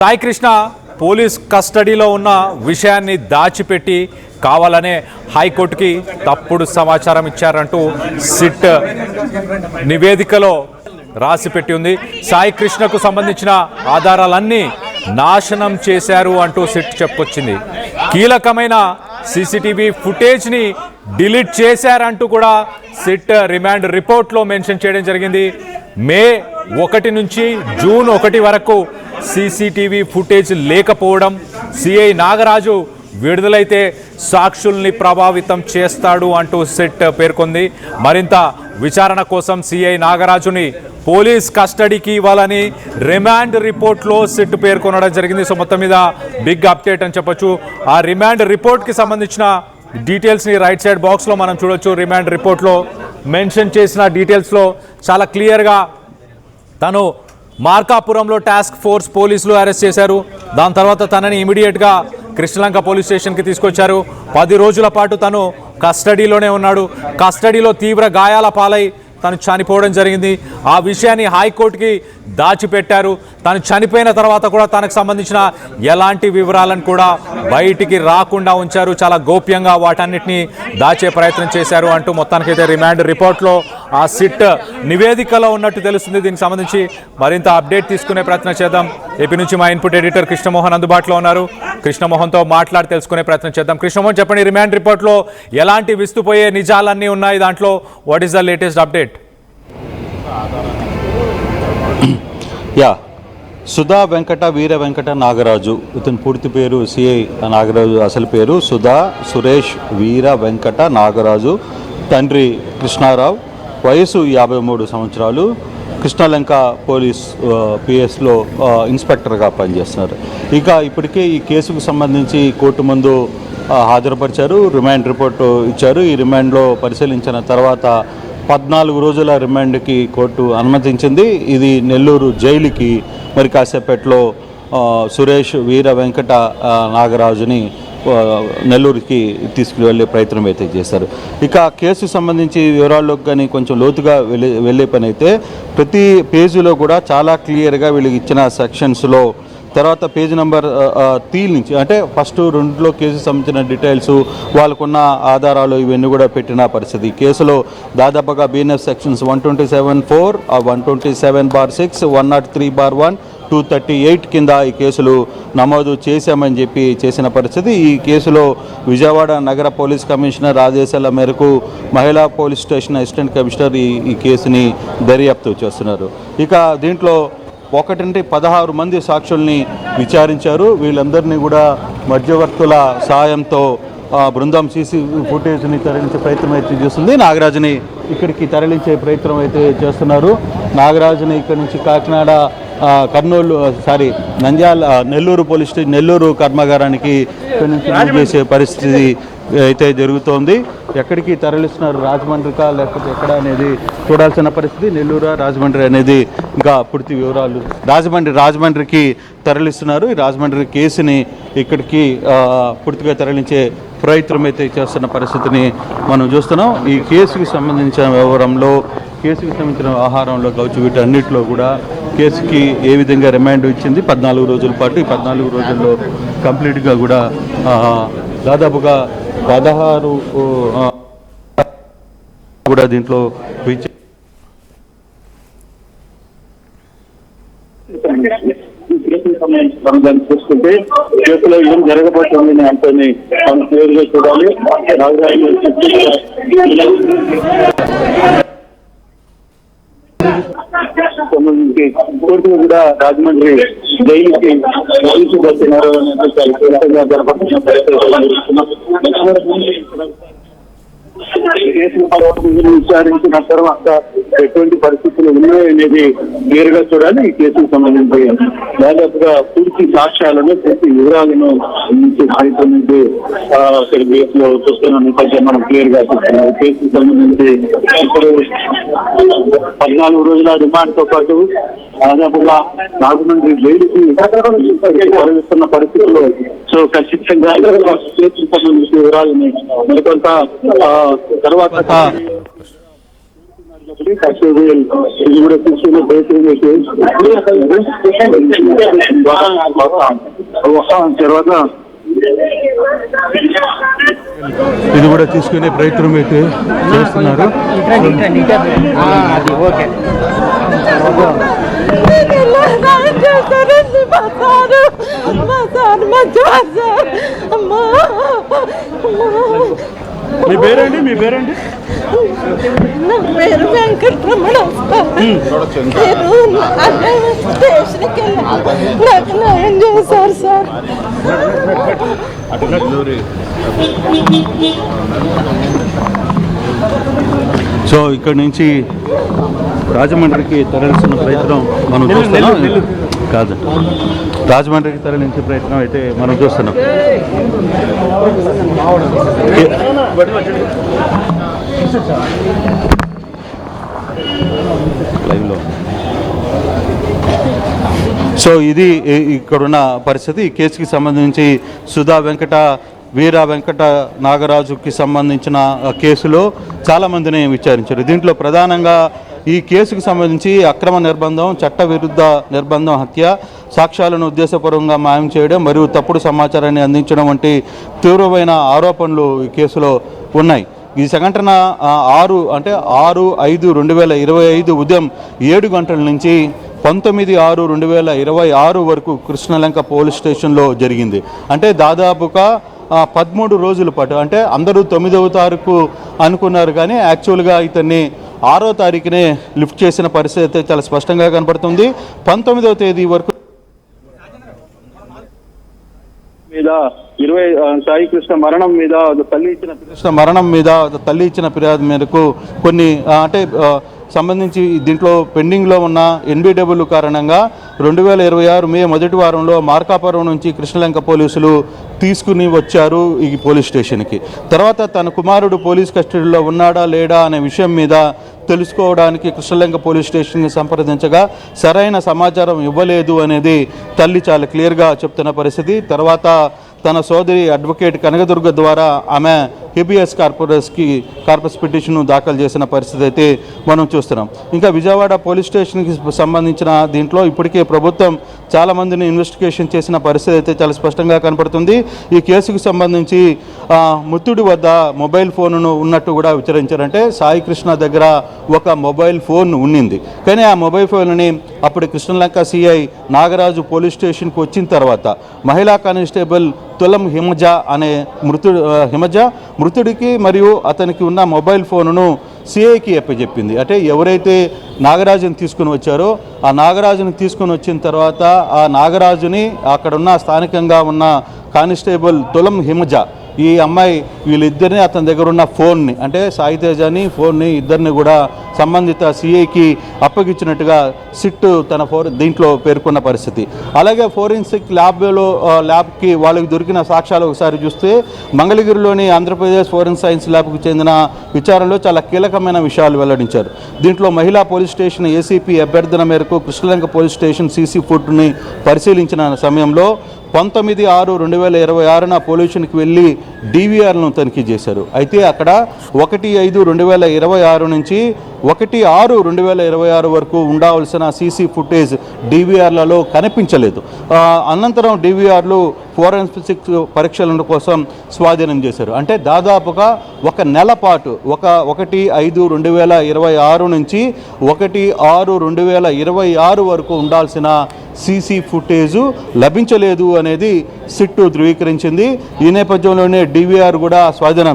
Sai Krishna police కస్టడీలో ఉన్న విషయాన్ని దాచిపెట్టి కావాలనే హైకోర్టుకి తప్పుడు సమాచారం ఇచ్చారంటూ సిట్ నివేదికలో రాసిపెట్టి ఉంది. సాయి కృష్ణకు సంబంధించిన ఆధారాలన్నీ నాశనం చేశారు అంటూ సిట్ చెప్పుకొచ్చింది. కీలకమైన సీసీటీవీ ఫుటేజ్ని డిలీట్ చేశారంటూ కూడా సిట్ రిమాండ్ రిపోర్ట్లో మెన్షన్ చేయడం జరిగింది. మే 1 నుంచి జూన్ 1 వరకు సీసీటీవీ ఫుటేజ్ లేకపోవడం, సిఐ నాగరాజు విడుదలైతే సాక్షుల్ని ప్రభావితం చేస్తాడు అంటూ సిట్ పేర్కొంది. మరింత విచారణ కోసం సిఐ నాగరాజుని పోలీస్ కస్టడీకి ఇవ్వాలని రిమాండ్ రిపోర్ట్లో సిట్ పేర్కొనడం జరిగింది. సో మొత్తం మీద బిగ్ అప్డేట్ అని చెప్పొచ్చు. ఆ రిమాండ్ రిపోర్ట్కి సంబంధించిన డీటెయిల్స్ని రైట్ సైడ్ బాక్స్లో మనం చూడొచ్చు. రిమాండ్ రిపోర్ట్లో మెన్షన్ చేసిన డీటెయిల్స్లో చాలా క్లియర్గా తను మార్కాపురంలో టాస్క్ ఫోర్స్ పోలీసులు అరెస్ట్ చేశారు. దాని తర్వాత తనని ఇమీడియట్గా కృష్ణలంక పోలీస్ స్టేషన్కి తీసుకొచ్చారు. 10 రోజుల పాటు తను కస్టడీలోనే ఉన్నాడు. కస్టడీలో తీవ్ర గాయాల పాలై తను చనిపోవడం జరిగింది. ఆ విషయాన్ని హైకోర్టుకి దాచిపెట్టారు. తను చనిపోయిన తర్వాత కూడా తనకు సంబంధించిన ఎలాంటి వివరాలను కూడా బయటికి రాకుండా ఉంచారు. చాలా గోప్యంగా వాటన్నిటిని దాచే ప్రయత్నం చేశారు అంటూ మొత్తానికైతే రిమాండ్ రిపోర్ట్లో ఆ సిట్ నివేదికలో ఉన్నట్టు తెలుస్తుంది. దీనికి సంబంధించి మరింత అప్డేట్ తీసుకునే ప్రయత్నం చేద్దాం. ఏపీ నుంచి మా ఇన్పుట్ ఎడిటర్ కృష్ణమోహన్ అందుబాటులో ఉన్నారు. కృష్ణమోహన్తో మాట్లాడి తెలుసుకునే ప్రయత్నం చేద్దాం. కృష్ణమోహన్, చెప్పండి, రిమాండ్ రిపోర్ట్లో ఎలాంటి విస్తుపోయే నిజాలన్నీ ఉన్నాయి? దాంట్లో what is the latest update? Sudha Venkata Veera Venkata Nagaraju, ఇతని పూర్తి పేరు సిఐ నాగరాజు, అసలు పేరు సుధా సురేష్ వీర వెంకట నాగరాజు, తండ్రి కృష్ణారావు, వయసు 53 సంవత్సరాలు, కృష్ణలంక పోలీస్ పిఎస్లో ఇన్స్పెక్టర్గా పనిచేస్తున్నారు. ఇక ఇప్పటికే ఈ కేసుకు సంబంధించి కోర్టు ముందు హాజరుపరిచారు, రిమాండ్ రిపోర్టు ఇచ్చారు. ఈ రిమాండ్లో పరిశీలించిన తర్వాత 14 రోజుల రిమాండ్కి కోర్టు అనుమతించింది. ఇది నెల్లూరు జైలుకి మరి కాసేపట్లో సురేష్ వీర వెంకట నాగరాజుని నెల్లూరుకి తీసుకువెళ్ళే ప్రయత్నం అయితే చేశారు. ఇక కేసుకు సంబంధించి వివరాల్లోకి కానీ కొంచెం లోతుగా వెళ్ళే పని అయితే ప్రతి పేజీలో కూడా చాలా క్లియర్గా వీళ్ళకి ఇచ్చిన సెక్షన్స్లో, తర్వాత పేజ్ నెంబర్ 3 నుంచి అంటే ఫస్ట్ 2లో కేసుకు సంబంధించిన డీటెయిల్స్, వాళ్ళకున్న ఆధారాలు ఇవన్నీ కూడా పెట్టిన పరిస్థితి. కేసులో దాదాపుగా BNF సెక్షన్స్ 127(4), 127(6), 103(1), 238 కింద ఈ కేసులు నమోదు చేశామని చెప్పి చేసిన పరిస్థితి. ఈ కేసులో విజయవాడ నగర పోలీస్ కమిషనర్ ఆదేశాల మేరకు మహిళా పోలీస్ స్టేషన్ అసిస్టెంట్ కమిషనర్ ఈ కేసుని దర్యాప్తు చేస్తున్నారు. ఇక దీంట్లో 16 మంది సాక్షుల్ని విచారించారు. వీళ్ళందరినీ కూడా మధ్యవర్తుల సాయంతో బృందం సీసీ ఫుటేజ్ని తరలించే ప్రయత్నం అయితే చేస్తుంది. నాగరాజుని ఇక్కడికి తరలించే ప్రయత్నం అయితే చేస్తున్నారు. నాగరాజుని ఇక్కడి నుంచి కాకినాడ, నెల్లూరు పోలీస్ స్టేషన్, నెల్లూరు కర్మాగారానికి ఇక్కడి నుంచి చేసే పరిస్థితి అయితే జరుగుతోంది. ఎక్కడికి తరలిస్తున్నారు, రాజమండ్రికా లేకపోతే ఎక్కడ అనేది చూడాల్సిన పరిస్థితి. నెల్లూరా రాజమండ్రి అనేది ఇంకా పూర్తి వివరాలు. రాజమండ్రికి తరలిస్తున్నారు. ఈ రాజమండ్రి కేసుని ఇక్కడికి పూర్తిగా తరలించే ప్రయత్నం అయితే చేస్తున్న పరిస్థితిని మనం చూస్తున్నాం. ఈ కేసుకి సంబంధించిన వివరంలో, కేసుకి సంబంధించిన ఆహారంలో కావచ్చు, వీటన్నిటిలో కూడా కేసుకి ఏ విధంగా రిమాండ్ ఇచ్చింది 14 రోజుల పాటు. ఈ 14 రోజుల్లో కంప్లీట్గా కూడా దాదాపుగా 16 కూడా దీంట్లో చూసుకుంటే కేసులో ఏం జరగబోతుంది అంటేనే మనం క్లియర్గా చూడాలి. కోర్టు కూడా రాజమండ్రి జైలుకి తీసుకువస్తున్నారు అనేది జరపడుతున్న విచారించిన తర్వాత ఎటువంటి పరిస్థితులు ఉన్నాయనేది క్లియర్గా చూడాలి. ఈ కేసుకు సంబంధించి దాదాపుగా పూర్తి సాక్ష్యాలను, పూర్తి వివరాలను కేసులో చూస్తున్న నేపథ్యం మనం క్లియర్ గా చూస్తున్నాం. కేసుకు సంబంధించి ఇప్పుడు 14 రోజుల రిమాండ్ తో పాటు దాదాపుగా రాజమండ్రి జైలుకి తరలిస్తున్న పరిస్థితుల్లో సో ఖచ్చితంగా కేసుకు సంబంధించిన వివరాలని మరికొంత తర్వాత ఫస్ట్ ఇది కూడా తీసుకున్న తర్వాత ఇది కూడా తీసుకునే ప్రయత్నం అయితే చేస్తున్నారు. మీ పేరేంటి? మీ పేరేంటి? నా పేరు వెంకటరమణ. నేను స్టేషన్కి వెళ్ళాను, నాకు న్యాయం చేశారు సార్. సో ఇక్కడ నుంచి రాజమండ్రికి తరలిస్తున్న ప్రయత్నం మనం చూస్తున్నాం. కాదు, రాజమండ్రికి తరలించే ప్రయత్నం అయితే మనం చూస్తున్నాం. లైవ్లో సో ఇది ఇక్కడున్న పరిస్థితి. ఈ కేసుకి సంబంధించి సుధా వెంకట వీర వెంకట నాగరాజుకి సంబంధించిన కేసులో చాలామందిని విచారించారు. దీంట్లో ప్రధానంగా ఈ కేసుకు సంబంధించి అక్రమ నిర్బంధం, చట్టవిరుద్ధ నిర్బంధం, హత్య, సాక్ష్యాలను ఉద్దేశపూర్వకంగా మాయం చేయడం మరియు తప్పుడు సమాచారాన్ని అందించడం వంటి తీవ్రమైన ఆరోపణలు ఈ కేసులో ఉన్నాయి. ఈ సంఘటన 6/5/2025 ఉదయం 7 గంటల నుంచి 19/6/2026 వరకు కృష్ణలంక పోలీస్ స్టేషన్లో జరిగింది. అంటే దాదాపుగా 13 రోజుల పాటు, అంటే అందరూ 9వ తారీఖు అనుకున్నారు కానీ యాక్చువల్గా ఇతన్ని 6వ తారీఖునే లిఫ్ట్ చేసిన పరిస్థితి అయితే చాలా స్పష్టంగా కనపడుతుంది. 19వ తేదీ వరకు మీద 20 సాయి కృష్ణ మరణం మీద తల్లి ఇచ్చిన ఫిర్యాదు మేరకు కొన్ని సంబంధించి దీంట్లో పెండింగ్లో ఉన్న ఎన్బిడబ్ల్యూ కారణంగా 2026 మే మొదటి వారంలో మార్కాపురం నుంచి కృష్ణలంక పోలీసులు తీసుకుని వచ్చారు ఈ పోలీస్ స్టేషన్కి. తర్వాత తన కుమారుడు పోలీస్ కస్టడీలో ఉన్నాడా లేడా అనే విషయం మీద తెలుసుకోవడానికి కృష్ణలంక పోలీస్ స్టేషన్కి సంప్రదించగా సరైన సమాచారం ఇవ్వలేదు అనేది తల్లి చాలా క్లియర్గా చెప్తున్న పరిస్థితి. తర్వాత తన సోదరి అడ్వకేట్ కనకదుర్గ ద్వారా ఆమె హెబియస్ కార్పస్ పిటిషన్ దాఖలు చేసిన పరిస్థితి అయితే మనం చూస్తున్నాం. ఇంకా విజయవాడ పోలీస్ స్టేషన్కి సంబంధించిన దీంట్లో ఇప్పటికే ప్రభుత్వం చాలామందిని ఇన్వెస్టిగేషన్ చేసిన పరిస్థితి అయితే చాలా స్పష్టంగా కనపడుతుంది. ఈ కేసుకు సంబంధించి మృతుడి వద్ద మొబైల్ ఫోన్ను ఉన్నట్టు కూడా విచారించారంటే సాయి కృష్ణ దగ్గర ఒక మొబైల్ ఫోన్ ఉన్నింది. కానీ ఆ మొబైల్ ఫోన్ని అప్పుడు కృష్ణలంక సిఐ నాగరాజు పోలీస్ స్టేషన్కి వచ్చిన తర్వాత మహిళా కానిస్టేబుల్ తులం హిమజ అనే మృతుడికి మరియు అతనికి ఉన్న మొబైల్ ఫోనును సిఐకి అప్పచెప్పింది. అంటే ఎవరైతే నాగరాజుని తీసుకుని వచ్చారో ఆ నాగరాజుని తీసుకుని వచ్చిన తర్వాత ఆ నాగరాజుని అక్కడున్న స్థానికంగా ఉన్న కానిస్టేబుల్ తులం హిమజ ఈ అమ్మాయి వీళ్ళిద్దరిని అతని దగ్గర ఉన్న ఫోన్ని అంటే సాయితేజని ఫోన్ని ఇద్దరిని కూడా సంబంధిత సిఐకి అప్పగించినట్టుగా సిట్ తన దీంట్లో పేర్కొన్న పరిస్థితి. అలాగే ఫోరెన్సిక్ ల్యాబ్కి వాళ్ళకి దొరికిన సాక్ష్యాలు ఒకసారి చూస్తే మంగళగిరిలోని ఆంధ్రప్రదేశ్ ఫోరెన్సిక్ సైన్స్ ల్యాబ్కు చెందిన విచారణలో చాలా కీలకమైన విషయాలు వెల్లడించారు. దీంట్లో మహిళా పోలీస్ స్టేషన్ ఏసీపీ అభ్యర్థన మేరకు కృష్ణలంక పోలీస్ స్టేషన్ సీసీ ఫుట్ని పరిశీలించిన సమయంలో 19/6/2026 పోలీసునికి వెళ్ళి డీవీఆర్ను తనిఖీ చేశారు. అయితే అక్కడ 1/5/2026 నుంచి 1/6/2026 వరకు ఉండాల్సిన సీసీ ఫుటేజ్ డీవీఆర్లలో కనిపించలేదు. అనంతరం డీవీఆర్లు ఫోరెన్సిక్ పరీక్షల కోసం స్వాధీనం చేశారు. అంటే దాదాపుగా ఒక నెల పాటు 1/5/2026 నుంచి 1/6/2026 వరకు ఉండాల్సిన సీసీ ఫుటేజు లభించలేదు అనేది సిట్టు ధృవీకరించింది. ఈ నేపథ్యంలోనే డీవీఆర్ కూడా స్వాధీనం